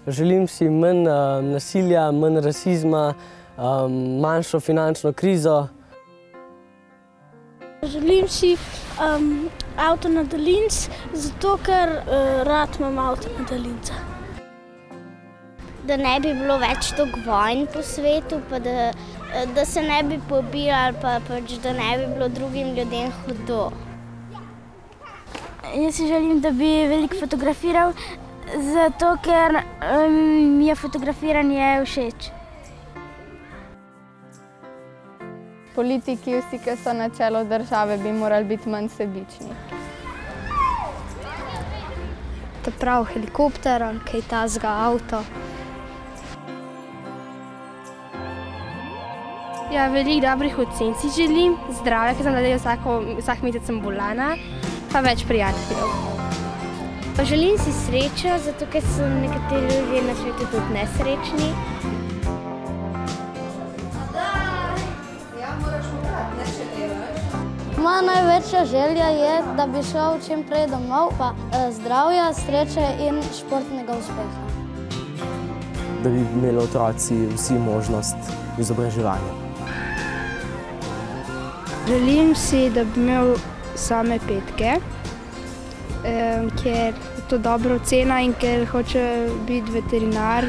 Želim si manj nasilja, manj rasizma, manjšo finančno krizo. Želim si avto na daljinec, zato ker rad imam avto na daljinca. Da ne bi bilo več toliko vojn po svetu, pa da se ne bi pobijali, pa pač da ne bi bilo drugim ljudem hudo. Jaz si želim, da bi veliko fotografiral, zato ker mi je fotografiranje všeč. Politiki, vsi, ki so na čelu države, bi morali biti manj sebični. Prav helikopter, kaj tazga avto. Ja, veliko dobrih ocen si želim, zdravja, ker sem da vsak mesec sem bolana, pa več prijateljev. Želim si srečo, zato ker so nekateri ljudje na svetu tudi nesrečni. Moja največja želja je, da bi šel čim prej domov, pa zdravja, sreče in športnega uspeha. Da bi imeli otroci vsi možnost izobraževanja. Želim si, da bi imel same petke, ker je to dobra ocena in ker hoče biti veterinar.